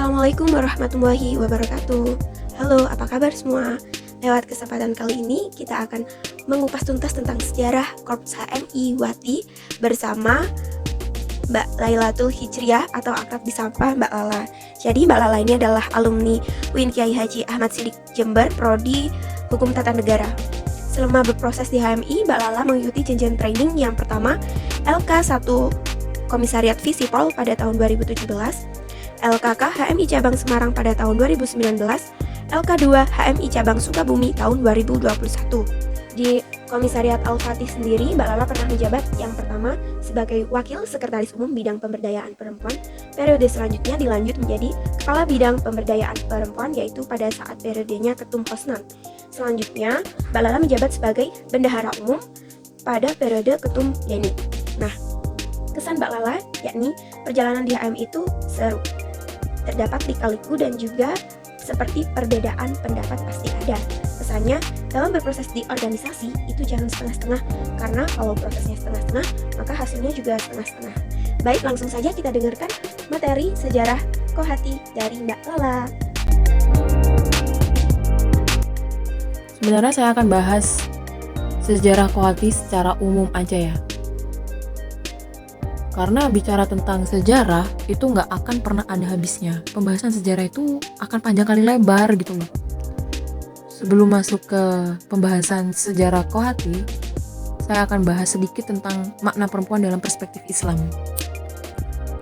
Assalamualaikum warahmatullahi wabarakatuh. Halo, apa kabar semua? Lewat kesempatan kali ini kita akan mengupas tuntas tentang sejarah Korps HMI Wati bersama Mbak Lailatul Hijriah atau akrab disapa Mbak Lala. Jadi Mbak Lala ini adalah alumni UIN Kiai Haji Ahmad Siddiq Jember, Prodi Hukum Tata Negara. Selama berproses di HMI, Mbak Lala mengikuti jenjang training yang pertama LK1 Komisariat Visipol pada tahun 2017, LKK HMI Cabang Semarang pada tahun 2019, LK2 HMI Cabang Sukabumi tahun 2021. Di Komisariat Al-Fatih sendiri, Mbak Lala pernah menjabat yang pertama sebagai Wakil Sekretaris Umum Bidang Pemberdayaan Perempuan. Periode selanjutnya dilanjut menjadi Kepala Bidang Pemberdayaan Perempuan, yaitu pada saat periodenya Ketum Posnan. Selanjutnya, Mbak Lala menjabat sebagai Bendahara Umum pada periode Ketum Deni. Nah, kesan Mbak Lala yakni perjalanan di HMI itu seru. Terdapat lika-liku dan juga seperti perbedaan pendapat pasti ada. Pesannya, dalam berproses di organisasi itu jangan setengah-setengah, karena kalau prosesnya setengah-setengah, maka hasilnya juga setengah-setengah. Baik, langsung saja kita dengarkan materi sejarah Kohati dari Mbak Lala. Sebenarnya saya akan bahas sejarah Kohati secara umum aja ya. Karena bicara tentang sejarah itu nggak akan pernah ada habisnya. Pembahasan sejarah itu akan panjang kali lebar gitu loh. Sebelum masuk ke pembahasan sejarah Kohati, saya akan bahas sedikit tentang makna perempuan dalam perspektif Islam.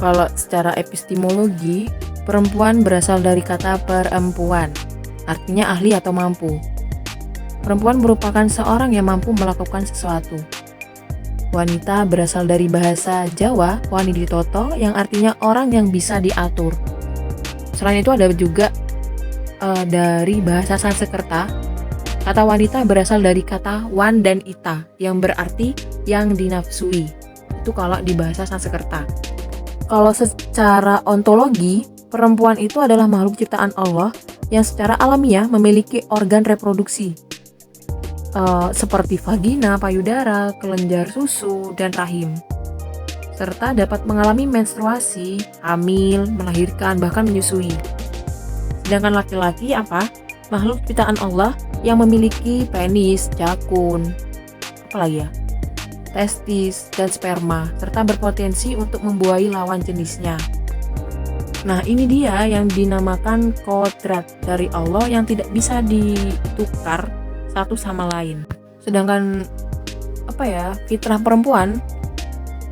Kalau secara epistemologi, perempuan berasal dari kata perempuan, artinya ahli atau mampu. Perempuan merupakan seorang yang mampu melakukan sesuatu. Wanita berasal dari bahasa Jawa, wani ditoto, yang artinya orang yang bisa diatur. Selain itu ada juga dari bahasa Sanskerta, kata wanita berasal dari kata wan dan ita, yang berarti yang dinafsui. Itu kalau di bahasa Sanskerta. Kalau secara ontologi, perempuan itu adalah makhluk ciptaan Allah yang secara alamiah memiliki organ reproduksi. Seperti vagina, payudara, kelenjar susu, dan rahim, serta dapat mengalami menstruasi, hamil, melahirkan, bahkan menyusui. Sedangkan laki-laki makhluk ciptaan Allah yang memiliki penis, jakun, testis, dan sperma, serta berpotensi untuk membuahi lawan jenisnya. Nah, ini dia yang dinamakan kodrat dari Allah yang tidak bisa ditukar satu sama lain. Sedangkan fitrah perempuan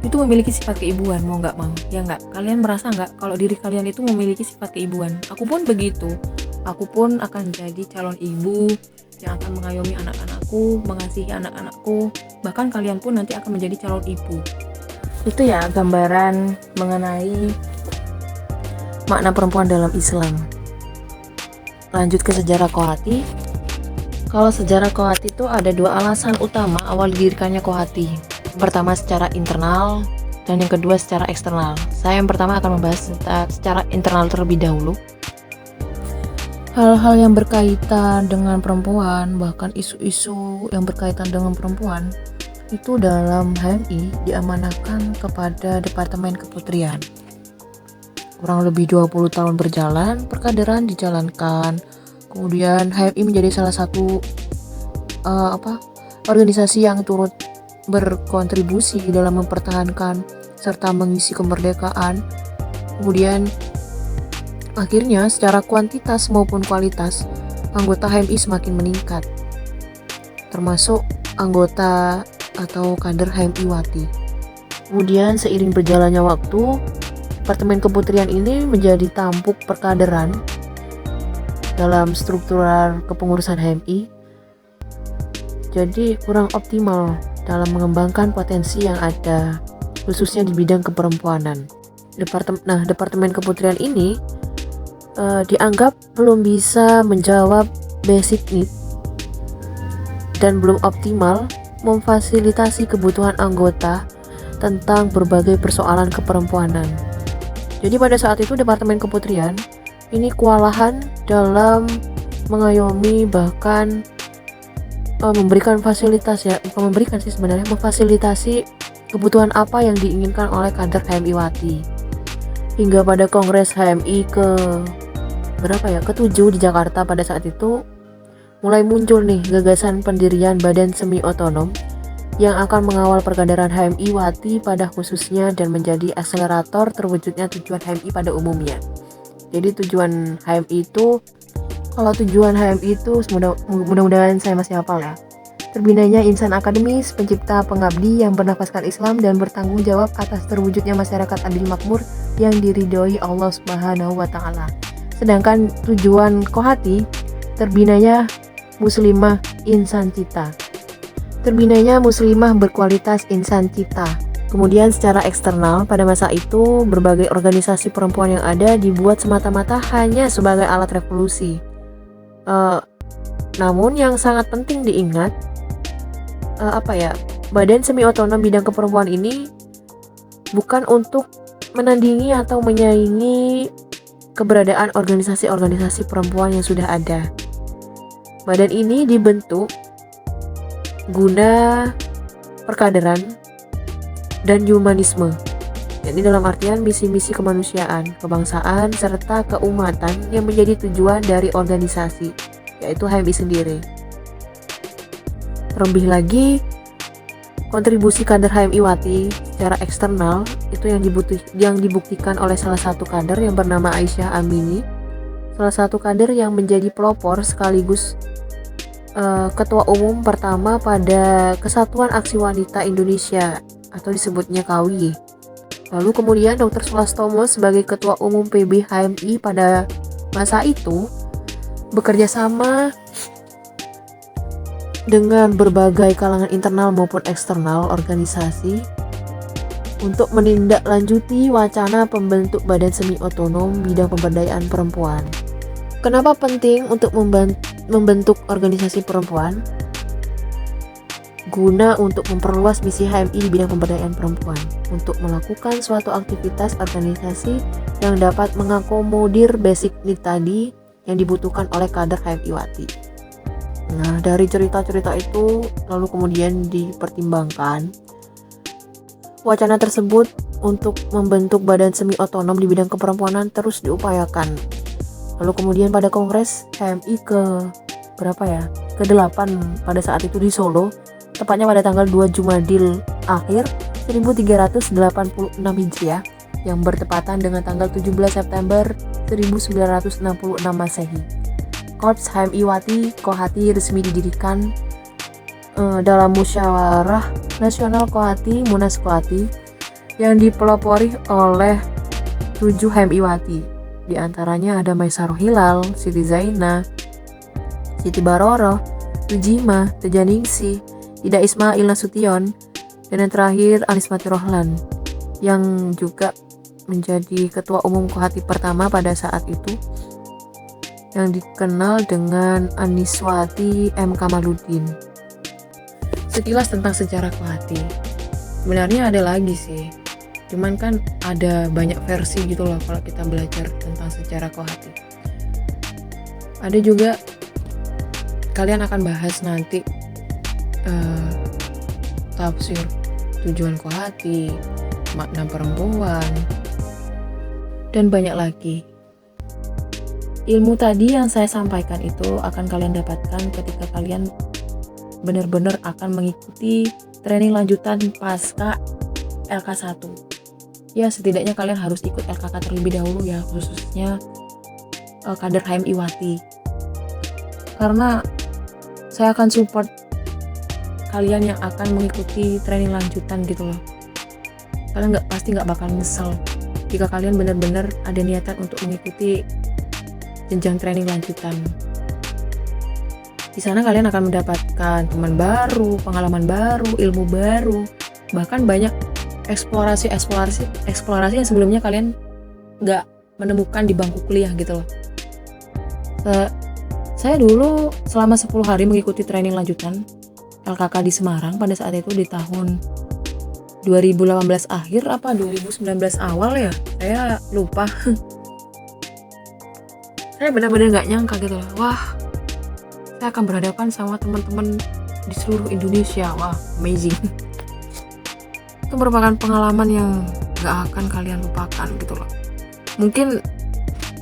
itu memiliki sifat keibuan, mau nggak mau, ya nggak? Kalian merasa nggak kalau diri kalian itu memiliki sifat keibuan? Aku pun begitu. Aku pun akan jadi calon ibu yang akan mengayomi anak-anakku, mengasihi anak-anakku. Bahkan kalian pun nanti akan menjadi calon ibu. Itu ya gambaran mengenai makna perempuan dalam Islam. Lanjut ke sejarah Kohati. Kalau sejarah Kohati itu ada dua alasan utama awal didirikannya Kohati. Pertama secara internal dan yang kedua secara eksternal. Saya yang pertama akan membahas secara internal terlebih dahulu. Hal-hal yang berkaitan dengan perempuan, bahkan isu-isu yang berkaitan dengan perempuan, itu dalam HMI diamanahkan kepada Departemen Keputrian. Kurang lebih 20 tahun berjalan, perkaderan dijalankan. Kemudian HMI menjadi salah satu organisasi yang turut berkontribusi dalam mempertahankan serta mengisi kemerdekaan. Kemudian akhirnya secara kuantitas maupun kualitas anggota HMI semakin meningkat, termasuk anggota atau kader HMI Wati. Kemudian seiring berjalannya waktu, Departemen Keputrian ini menjadi tampuk perkaderan dalam struktural kepengurusan HMI, jadi kurang optimal dalam mengembangkan potensi yang ada, khususnya di bidang keperempuanan. Departemen Keputrian ini dianggap belum bisa menjawab basic need dan belum optimal memfasilitasi kebutuhan anggota tentang berbagai persoalan keperempuanan. Jadi pada saat itu Departemen Keputrian ini kewalahan dalam mengayomi, bahkan memberikan fasilitas memfasilitasi kebutuhan apa yang diinginkan oleh kader HMI Wati. Hingga pada Kongres HMI ke-7 di Jakarta pada saat itu mulai muncul nih gagasan pendirian badan semi otonom yang akan mengawal peredaran HMI Wati pada khususnya dan menjadi akselerator terwujudnya tujuan HMI pada umumnya. Jadi tujuan HMI itu, mudah-mudahan saya masih hafal ya. Terbinanya insan akademis, pencipta pengabdi yang bernafaskan Islam dan bertanggung jawab atas terwujudnya masyarakat adil makmur yang diridhoi Allah Subhanahu wa taala. Sedangkan tujuan Kohati, terbinanya muslimah insan cita. Terbinanya muslimah berkualitas insan cita. Kemudian secara eksternal pada masa itu berbagai organisasi perempuan yang ada dibuat semata-mata hanya sebagai alat revolusi. Namun yang sangat penting diingat, badan semi otonom bidang keperempuan ini bukan untuk menandingi atau menyaingi keberadaan organisasi-organisasi perempuan yang sudah ada. Badan ini dibentuk guna perkaderan dan humanisme. Jadi dalam artian misi-misi kemanusiaan, kebangsaan, serta keumatan yang menjadi tujuan dari organisasi, yaitu HMI sendiri. Terlebih lagi, kontribusi kader HMI Wati secara eksternal itu yang dibuktikan oleh salah satu kader yang bernama Aisyah Amini, salah satu kader yang menjadi pelopor sekaligus ketua umum pertama pada Kesatuan Aksi Wanita Indonesia atau disebutnya KAWI. Lalu kemudian Dr. Sulastomo sebagai ketua umum PB HMI pada masa itu bekerja sama dengan berbagai kalangan internal maupun eksternal organisasi untuk menindaklanjuti wacana pembentuk badan semi otonom bidang pemberdayaan perempuan. Kenapa penting untuk membentuk organisasi perempuan? Guna untuk memperluas misi HMI di bidang pemberdayaan perempuan, untuk melakukan suatu aktivitas organisasi yang dapat mengakomodir basic need tadi yang dibutuhkan oleh kader HMI Wati. Nah, dari cerita-cerita itu lalu kemudian dipertimbangkan wacana tersebut untuk membentuk badan semi otonom di bidang keperempuanan terus diupayakan. Lalu kemudian pada Kongres HMI ke-8 pada saat itu di Solo, tepatnya pada tanggal 2 Jumadil akhir 1386 Hijriah yang bertepatan dengan tanggal 17 September 1966 Masehi. Korps HMI Wati Kohati resmi didirikan dalam Musyawarah Nasional Kohati Munas Kohati yang dipelopori oleh 7 HMI Wati. Di antaranya ada Maisaroh Hilal, Siti Zainah, Siti Baroroh, Tujima, Tejaningsi, Ida Ismail Nasution, dan yang terakhir Anismati Rohlan yang juga menjadi ketua umum Kohati pertama pada saat itu yang dikenal dengan Aniswati M. Kamaluddin. Sekilas tentang sejarah Kohati. Sebenarnya ada lagi sih, cuman kan ada banyak versi gitu loh kalau kita belajar tentang sejarah Kohati. Ada juga kalian akan bahas nanti tafsir tujuan Kohati, makna perempuan, dan banyak lagi. Ilmu tadi yang saya sampaikan itu akan kalian dapatkan ketika kalian benar-benar akan mengikuti training lanjutan pasca LK1. Ya, setidaknya kalian harus ikut LKK terlebih dahulu ya, khususnya kader HMI Wati. Karena saya akan support kalian yang akan mengikuti training lanjutan gitu loh. Kalian pasti nggak bakal nyesel jika kalian benar-benar ada niatan untuk mengikuti jenjang training lanjutan. Di sana kalian akan mendapatkan teman baru, pengalaman baru, ilmu baru, bahkan banyak eksplorasi yang sebelumnya kalian nggak menemukan di bangku kuliah gitu loh. Saya dulu selama 10 hari mengikuti training lanjutan LKK di Semarang pada saat itu di tahun 2018 akhir apa 2019 awal ya, saya lupa. Saya benar-benar nggak nyangka gitu loh. Wah, saya akan berhadapan sama teman-teman di seluruh Indonesia. Wah, amazing. Itu merupakan pengalaman yang gak akan kalian lupakan gitu loh. Mungkin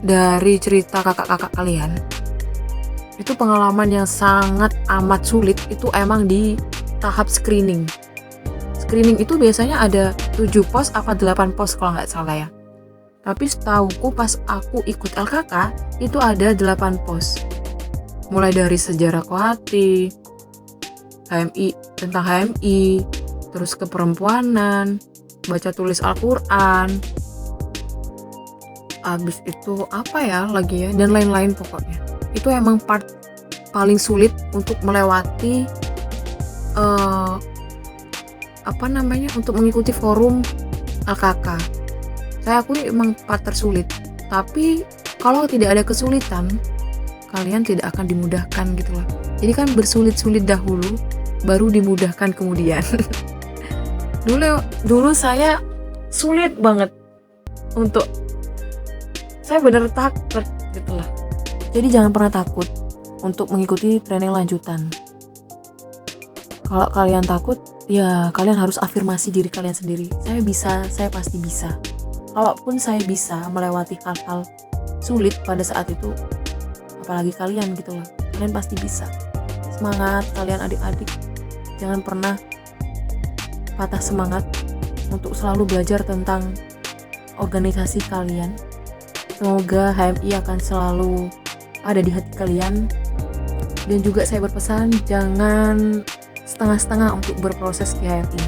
dari cerita kakak-kakak kalian, itu pengalaman yang sangat amat sulit itu emang di tahap screening. Screening itu biasanya ada 7 pos apa 8 pos kalau nggak salah ya. Tapi setauku pas aku ikut LKK itu ada 8 pos. Mulai dari sejarah Kohati, HMI, tentang HMI, terus keperempuanan, baca tulis Al-Quran, abis itu apa ya lagi ya, dan lain-lain pokoknya. Itu emang part paling sulit untuk melewati untuk mengikuti forum LKK. Saya akui emang part tersulit, tapi kalau tidak ada kesulitan, kalian tidak akan dimudahkan gitu loh. Jadi kan bersulit-sulit dahulu, baru dimudahkan kemudian. Dulu saya sulit banget untuk, saya bener takut gitu lah. Jadi jangan pernah takut untuk mengikuti training lanjutan. Kalau kalian takut, ya kalian harus afirmasi diri kalian sendiri. Saya bisa, saya pasti bisa. Kalaupun saya bisa melewati hal-hal sulit pada saat itu, apalagi kalian gitu loh. Kalian pasti bisa. Semangat kalian adik-adik. Jangan pernah patah semangat untuk selalu belajar tentang organisasi kalian. Semoga HMI akan selalu ada di hati kalian. Dan juga saya berpesan, jangan setengah-setengah untuk berproses di HMI.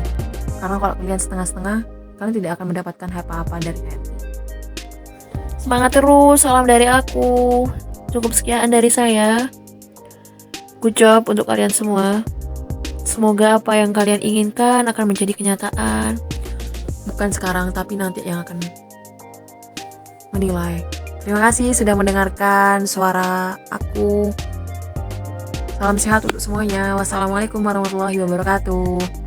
Karena kalau kalian setengah-setengah, kalian tidak akan mendapatkan apa-apa dari HMI. Semangat terus, salam dari aku. Cukup sekian dari saya. Good job untuk kalian semua. Semoga apa yang kalian inginkan akan menjadi kenyataan. Bukan sekarang, tapi nanti yang akan menilai. Terima kasih sudah mendengarkan suara aku. Salam sehat untuk semuanya. Wassalamualaikum warahmatullahi wabarakatuh.